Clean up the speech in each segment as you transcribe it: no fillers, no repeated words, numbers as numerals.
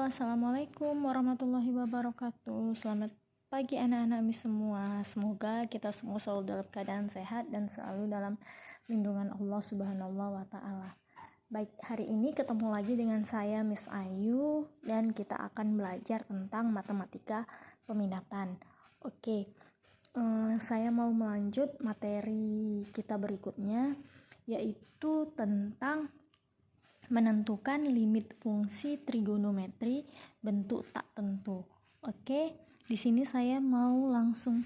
Assalamualaikum warahmatullahi wabarakatuh. Selamat pagi anak-anak mis semua. Semoga kita semua selalu dalam keadaan sehat dan selalu dalam lindungan Allah Subhanahu wa Ta'ala. Baik, hari ini ketemu lagi dengan saya Miss Ayu dan kita akan belajar tentang matematika peminatan. Oke, saya mau melanjut materi kita berikutnya, yaitu tentang menentukan limit fungsi trigonometri bentuk tak tentu. Oke, di sini saya mau langsung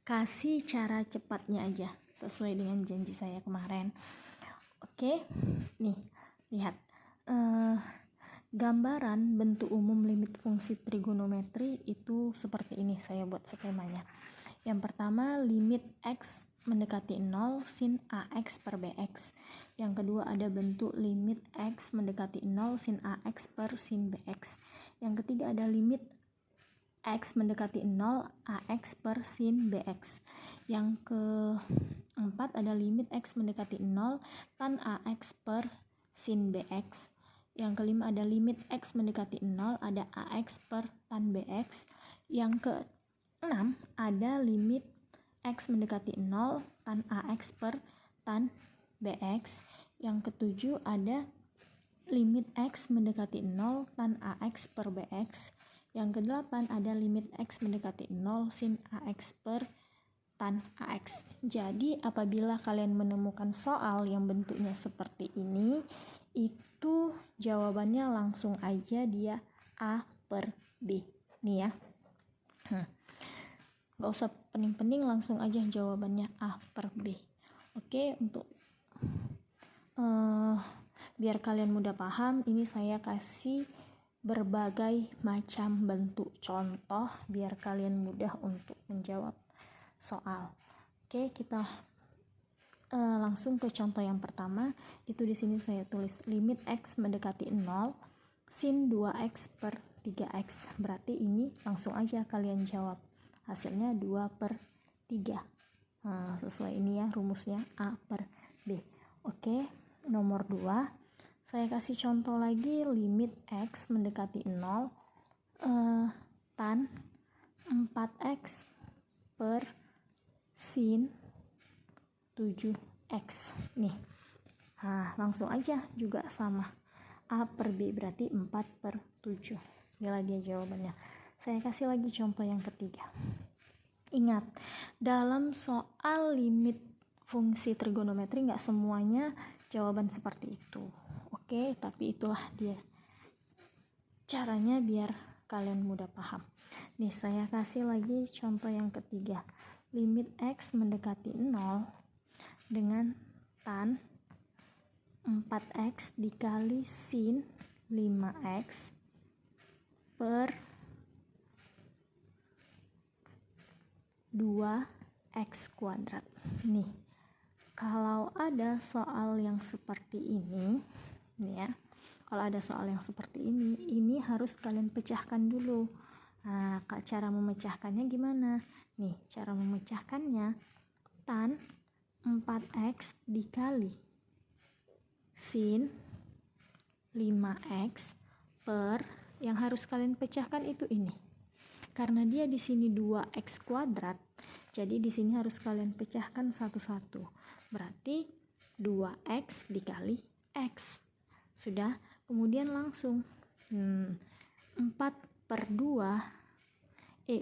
kasih cara cepatnya aja sesuai dengan janji saya kemarin. Oke, nih lihat gambaran bentuk umum limit fungsi trigonometri itu seperti ini. Saya buat skemanya. Yang pertama, limit x mendekati 0 sin AX per BX. Yang kedua ada bentuk limit X mendekati 0 sin AX per sin BX. Yang ketiga ada limit X mendekati 0 AX per sin BX. Yang keempat ada limit X mendekati 0 tan AX per sin BX. Yang kelima ada limit X mendekati 0 ada AX per tan BX. Yang keenam ada limit X mendekati 0 tan AX per tan BX. Yang ketujuh ada limit X mendekati 0 tan AX per BX. Yang kedelapan ada limit X mendekati 0 sin AX per tan AX. Jadi apabila kalian menemukan soal yang bentuknya seperti ini, itu jawabannya langsung aja dia A per B. Nih ya. Gak usah pening-pening, langsung aja jawabannya A per B. Oke, untuk biar kalian mudah paham, ini saya kasih berbagai macam bentuk contoh biar kalian mudah untuk menjawab soal. Oke, kita langsung ke contoh yang pertama. Itu di sini saya tulis limit X mendekati 0 sin 2X per 3X. Berarti ini langsung aja kalian jawab. Hasilnya 2 per 3. Nah, sesuai ini ya rumusnya A per B. Oke, nomor 2. Saya kasih contoh lagi limit X mendekati 0 tan 4X per sin 7X. Nih. Nah, langsung aja juga sama. A per B berarti 4 per 7. Inilah dia jawabannya. Saya kasih lagi contoh yang ketiga. Ingat, dalam soal limit fungsi trigonometri nggak semuanya jawaban seperti itu. Oke, tapi itulah dia caranya biar kalian mudah paham. Nih, saya kasih lagi contoh yang ketiga. Limit X mendekati 0 dengan tan 4X dikali sin 5X per 2X kuadrat. Nih, kalau ada soal yang seperti ini, nih ya, kalau ada soal yang seperti ini harus kalian pecahkan dulu. Nah, cara memecahkannya gimana? Nih, cara memecahkannya tan 4X dikali sin 5X per, yang harus kalian pecahkan itu ini. Karena dia di sini 2X kuadrat, jadi di sini harus kalian pecahkan satu-satu. Berarti 2X dikali X. Sudah, kemudian langsung 4 per 2 4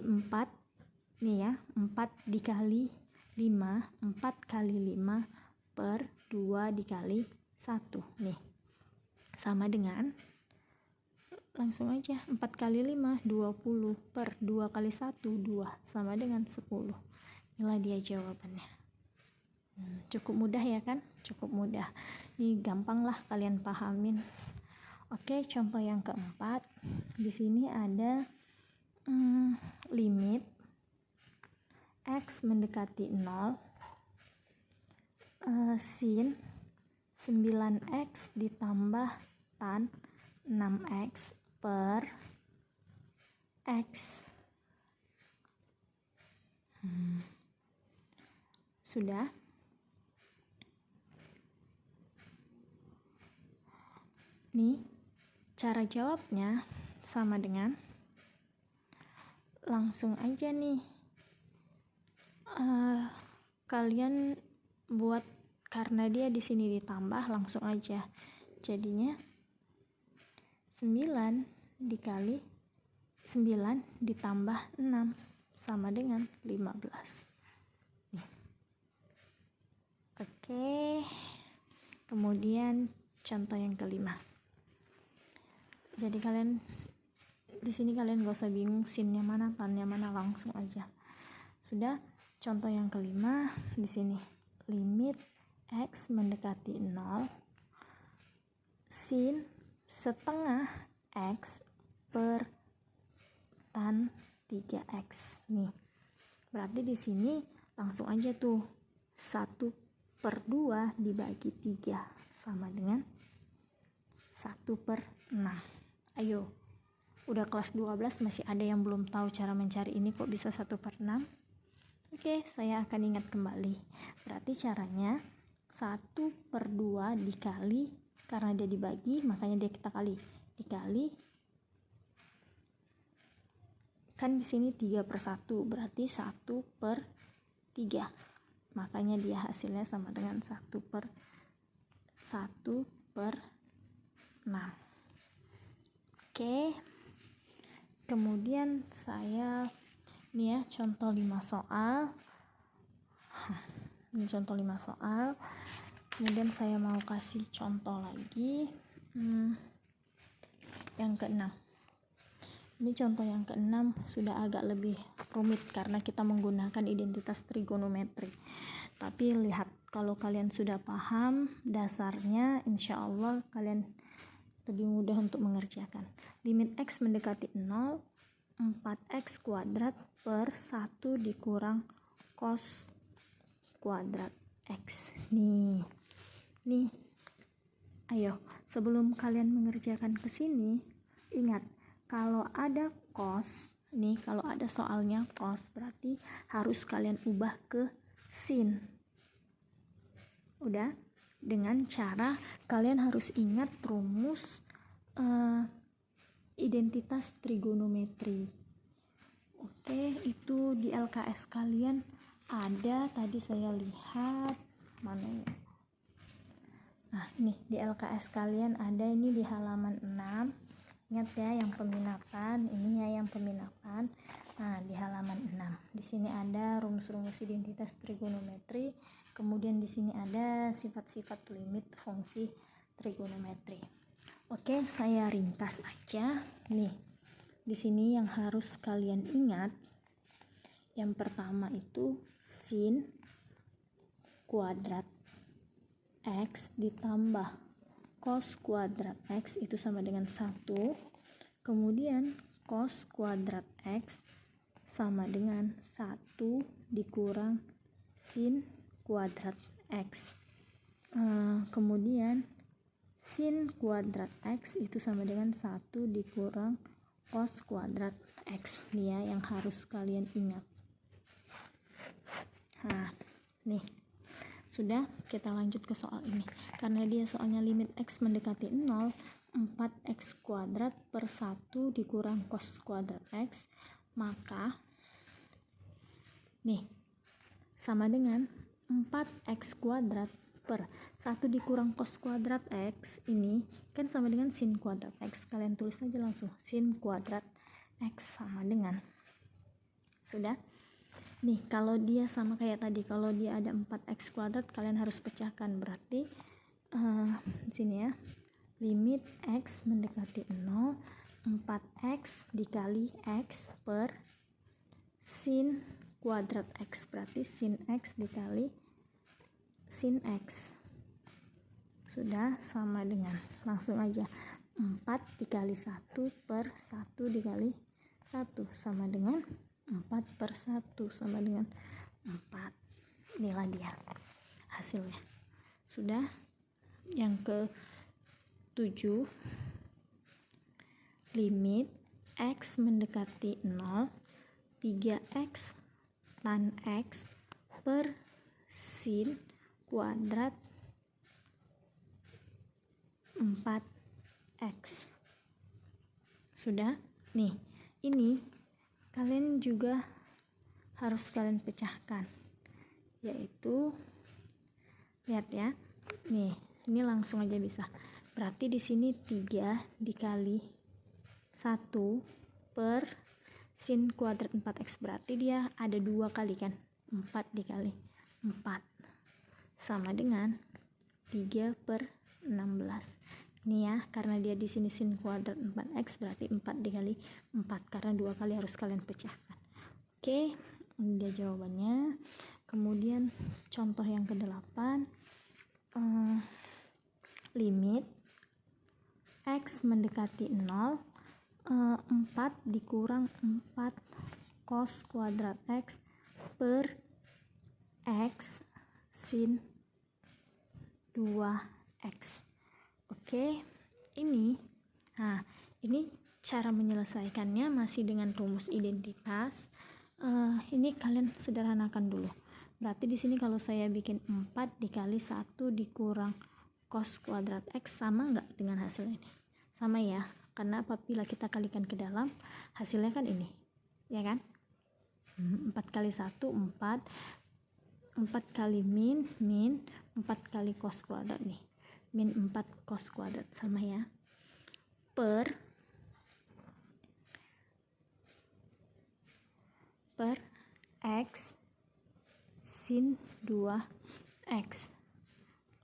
nih ya, 4 dikali 5, 4 kali 5 per 2 dikali 1 nih, sama dengan, langsung aja 4 kali 5 20 per 2 kali 1 2 sama dengan 10. Inilah dia jawabannya. Cukup mudah ya kan? Cukup mudah. Ini gampang lah kalian pahamin. Oke, contoh yang keempat. Di sini ada limit X mendekati 0 sin 9X ditambah tan 6X per X. Sudah? Nih, cara jawabnya sama dengan, langsung aja nih kalian buat, karena dia di sini ditambah, langsung aja jadinya 9 dikali 9 ditambah 6 sama dengan 15. Nih. Oke. Kemudian contoh yang kelima. Jadi kalian di sini kalian gak usah bingung sinnya mana, tannya mana, langsung aja. Sudah, contoh yang kelima di sini. Limit X mendekati 0 sin setengah X per tan 3X. Nih. Berarti di sini langsung aja tuh 1/2 dibagi 3 sama dengan 1/6. Ayo. Udah kelas 12 masih ada yang belum tahu cara mencari ini kok bisa 1/6? Oke, saya akan ingat kembali. Berarti caranya 1/2 dikali, karena dia dibagi makanya dia kita kali, dikali, kan di sini 3/1 berarti 1/3, makanya dia hasilnya sama dengan 1/6. Oke. Kemudian saya ini ya contoh 5 soal. Ini contoh 5 soal. Kemudian saya mau kasih contoh lagi yang ke-6. Ini contoh yang ke-6 sudah agak lebih rumit karena kita menggunakan identitas trigonometri. Tapi lihat, kalau kalian sudah paham dasarnya, insya Allah kalian lebih mudah untuk mengerjakan. Limit X mendekati 0, 4X kuadrat per 1 dikurang cos kuadrat X. Nih. Ayo, sebelum kalian mengerjakan ke sini, ingat, kalau ada cos, nih kalau ada soalnya cos, berarti harus kalian ubah ke sin. Udah? Dengan cara kalian harus ingat rumus identitas trigonometri. Oke, itu di LKS kalian ada, tadi saya lihat mana ya. Nah, ini di LKS kalian ada, ini di halaman 6. Ingat ya yang peminatan, ini ya yang peminatan. Nah, di halaman 6. Di sini ada rumus-rumus identitas trigonometri. Kemudian di sini ada sifat-sifat limit fungsi trigonometri. Oke, saya ringkas aja. Nih, di sini yang harus kalian ingat, yang pertama itu sin kuadrat X ditambah cos kuadrat X itu sama dengan 1. Kemudian cos kuadrat X sama dengan 1 dikurang sin kuadrat X. Kemudian sin kuadrat X itu sama dengan 1 dikurang cos kuadrat X. Nih ya yang harus kalian ingat. Nah, nih. Sudah, kita lanjut ke soal ini. Karena dia soalnya limit X mendekati 0, 4X kuadrat per 1 dikurang cos kuadrat X, maka nih sama dengan 4X kuadrat per 1 dikurang cos kuadrat X, ini kan sama dengan sin kuadrat X. Kalian tulis aja langsung, sin kuadrat X sama dengan, sudah. Nih, kalau dia sama kayak tadi, kalau dia ada 4X kuadrat, kalian harus pecahkan. Berarti sini ya, limit X mendekati 0, 4X dikali X per sin kuadrat X. Berarti sin X dikali sin X. Sudah, sama dengan, langsung aja, 4 dikali 1 per 1 dikali 1 sama dengan 4/1 sama dengan 4. Inilah dia hasilnya. Sudah. Yang ke-7, limit X mendekati 0, 3X tan X per sin kuadrat 4X. Sudah? Nih, ini kalian juga harus kalian pecahkan, yaitu lihat ya. Nih, ini langsung aja bisa. Berarti di sini 3 dikali 1 per sin kuadrat 4x, berarti dia ada 2 kali kan, 4 dikali 4 sama dengan 3 per 16. Ini ya, karena dia di sini sin kuadrat 4x, berarti 4 dikali 4, karena 2 kali harus kalian pecahkan. Oke, ini dia jawabannya. Kemudian contoh yang ke-8, limit x mendekati 0, 4 dikurang 4 cos kuadrat x per x sin 2x. Oke, ini cara menyelesaikannya masih dengan rumus identitas. Ini kalian sederhanakan dulu. Berarti di sini kalau saya bikin 4 dikali 1 dikurang cos kuadrat x, sama nggak dengan hasil ini? Sama ya, karena apabila kita kalikan ke dalam, hasilnya kan ini, ya kan? 4 kali 1, 4 kali min 4 kali cos kuadrat nih, min 4 cos kuadrat, sama ya, per x sin 2x.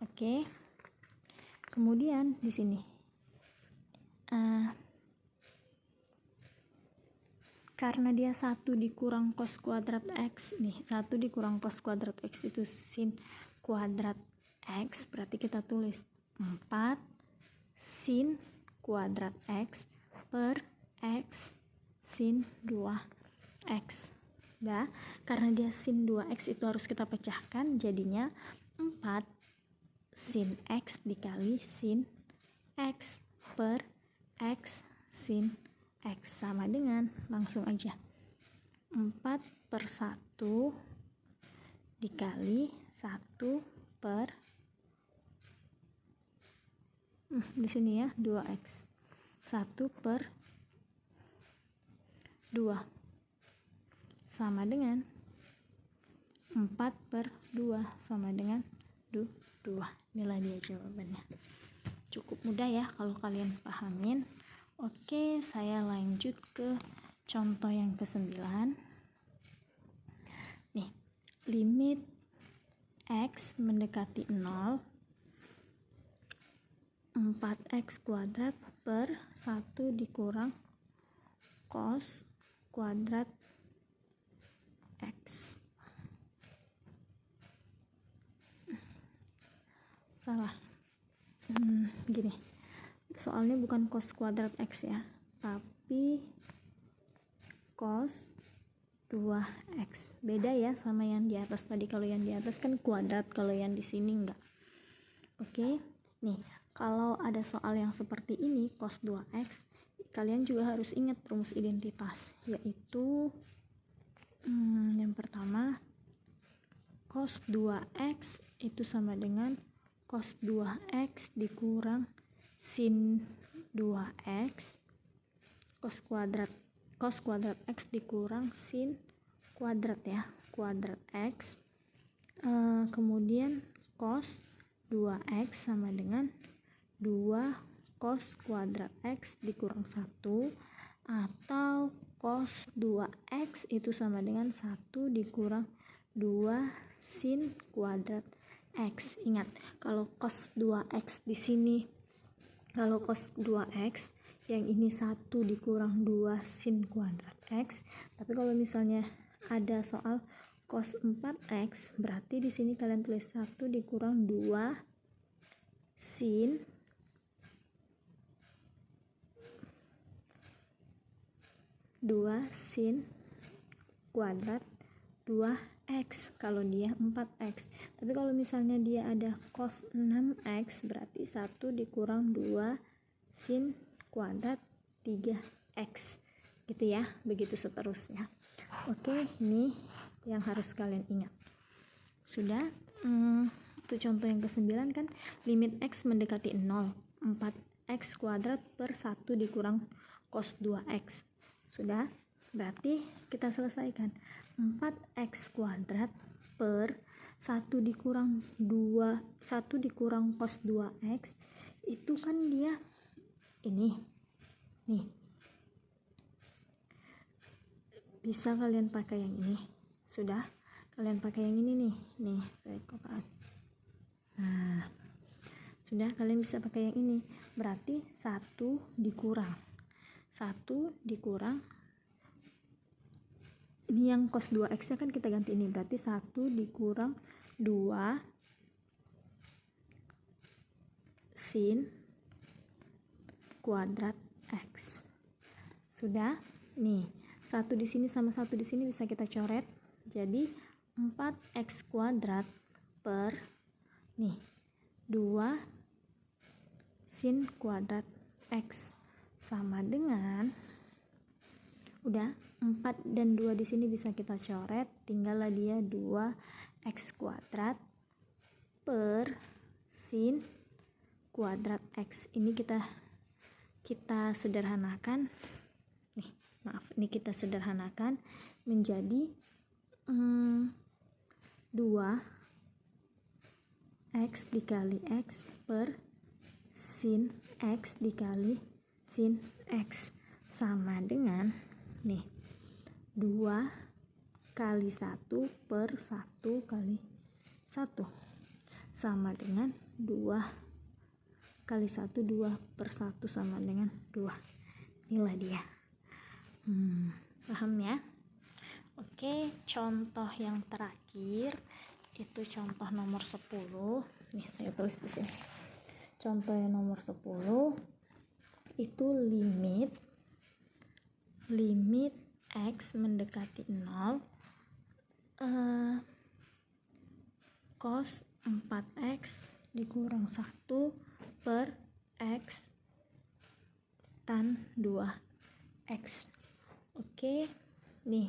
Oke. Kemudian di sini karena dia 1 dikurang cos kuadrat x nih, 1 dikurang cos kuadrat x itu sin kuadrat x, berarti kita tulis 4 sin kuadrat x per x sin 2x. Nah, karena dia sin 2x itu harus kita pecahkan, jadinya 4 sin x dikali sin x per x sin x, sama dengan, langsung aja, 4 per 1 dikali 1 per di sini ya 2x, 1 per 2 sama dengan 4 per 2 sama dengan 2. Inilah dia jawabannya. Cukup mudah ya kalau kalian pahamin. Oke, saya lanjut ke contoh yang ke-9. Nih, limit x mendekati 0, 4x kuadrat per 1 dikurang cos kuadrat x. Salah. Gini. Soalnya bukan cos kuadrat x ya, tapi cos 2x. Beda ya sama yang di atas tadi. Kalau yang di atas kan kuadrat, kalau yang di sini enggak. Oke. Nih, kalau ada soal yang seperti ini, cos 2x, kalian juga harus ingat rumus identitas, yaitu yang pertama, cos 2x itu sama dengan cos 2x dikurang sin 2x cos kuadrat x dikurang sin kuadrat ya, kuadrat x. Kemudian cos 2x sama dengan 2 cos kuadrat x dikurang 1, atau cos 2x itu sama dengan 1 dikurang 2 sin kuadrat x. Ingat, kalau cos 2x di sini, kalau cos 2x yang ini 1 dikurang 2 sin kuadrat x. Tapi kalau misalnya ada soal cos 4x, berarti di sini kalian tulis 1 dikurang 2 sin kuadrat 2x kalau dia 4x. Tapi kalau misalnya dia ada cos 6x, berarti 1 dikurang 2 sin kuadrat 3x, gitu ya, begitu seterusnya. Oke, ini yang harus kalian ingat. Sudah. Itu contoh yang ke-9 kan, limit x mendekati 0, 4x kuadrat per 1 dikurang cos 2x. Sudah, berarti kita selesaikan 4x kuadrat per 1 dikurang cos 2x itu kan dia ini nih, bisa kalian pakai yang ini. Sudah, kalian pakai yang ini nih saya kotak. Nah, sudah, kalian bisa pakai yang ini. Berarti 1 dikurang ini yang cos 2x nya kan kita ganti ini, berarti 1 dikurang 2 sin kuadrat x. Sudah, nih 1 di sini sama 1 di sini bisa kita coret, jadi 4x kuadrat per nih 2 sin kuadrat x sama dengan, udah 4 dan 2 di sini bisa kita coret, tinggallah dia 2x kuadrat per sin kuadrat x. Ini kita sederhanakan nih, maaf, ini kita sederhanakan menjadi 2x dikali x per sin x dikali sin x sama dengan nih 2 kali 1 per 1 kali 1 sama dengan 2 kali 1, 2 per 1 sama dengan 2. Inilah dia. Paham ya? Oke, contoh yang terakhir itu contoh nomor 10. Nih, saya tulis di sini. Contoh yang nomor 10 itu limit x mendekati 0 cos 4x dikurang 1 per x tan 2x. Oke, nih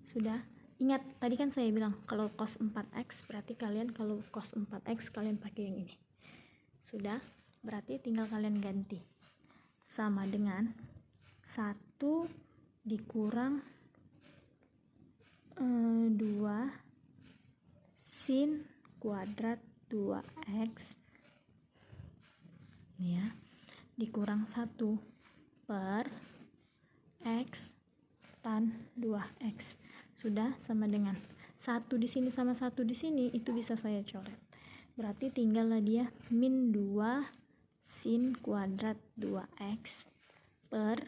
sudah. Ingat tadi kan saya bilang kalau cos 4x berarti kalau cos 4x kalian pakai yang ini. Sudah, berarti tinggal kalian ganti sama dengan 1 dikurang 2 sin kuadrat 2x ya, dikurang 1 per x tan 2x. Sudah, sama dengan 1 di sini sama 1 di sini itu bisa saya coret. Berarti tinggallah dia min 2 sin kuadrat 2x per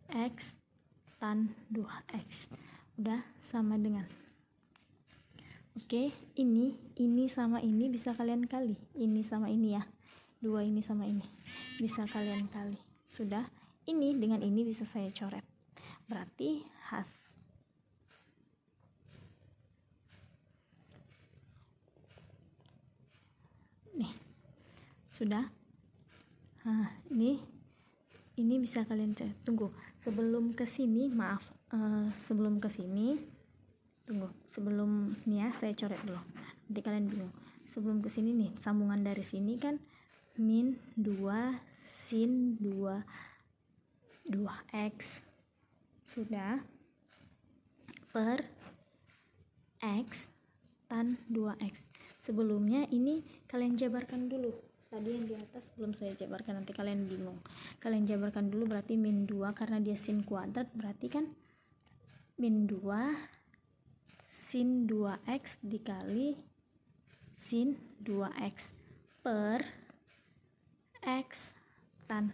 x tan 2x. Udah, sama dengan, oke, ini sama ini bisa kalian kali, ini sama ini ya, 2 ini sama ini bisa kalian kali. Sudah, ini dengan ini bisa saya coret, berarti nih sudah. Nah, ini bisa kalian coret. Tunggu, sebelum ke sini tunggu, sebelum ini ya saya coret dulu, nanti kalian bingung. Sebelum ke sini nih, sambungan dari sini kan min 2 sin 2x sudah per x tan 2x. Sebelumnya ini kalian jabarkan dulu, tadi yang di atas belum saya jabarkan, nanti kalian bingung. Kalian jabarkan dulu, berarti min 2 karena dia sin kuadrat, berarti kan min 2 sin 2x dikali sin 2x per x tan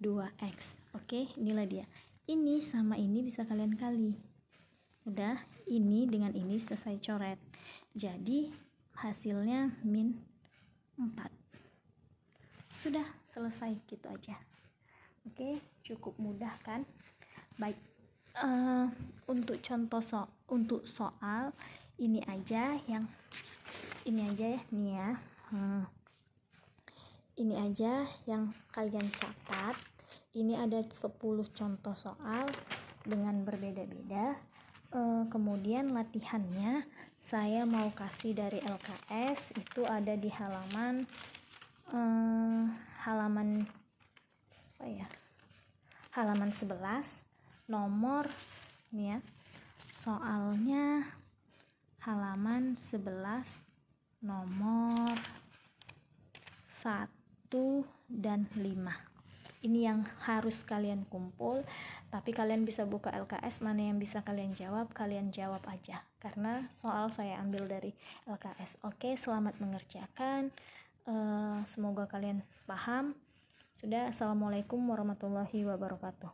2x. Oke, inilah dia. Ini sama ini bisa kalian kali. Udah, ini dengan ini selesai coret. Jadi hasilnya min 4. Sudah selesai, gitu aja. Oke, cukup mudah kan? Baik. Untuk contoh untuk soal ini aja ya nih ya. Ini aja yang kalian catat. Ini ada 10 contoh soal dengan berbeda-beda. Kemudian latihannya saya mau kasih dari LKS, itu ada di halaman apa ya? halaman 11 nomor ini ya. Soalnya halaman 11 nomor 1 dan 5. Ini yang harus kalian kumpul, tapi kalian bisa buka LKS, mana yang bisa kalian jawab aja, karena soal saya ambil dari LKS. Oke, selamat mengerjakan. Semoga kalian paham. Sudah, assalamualaikum warahmatullahi wabarakatuh.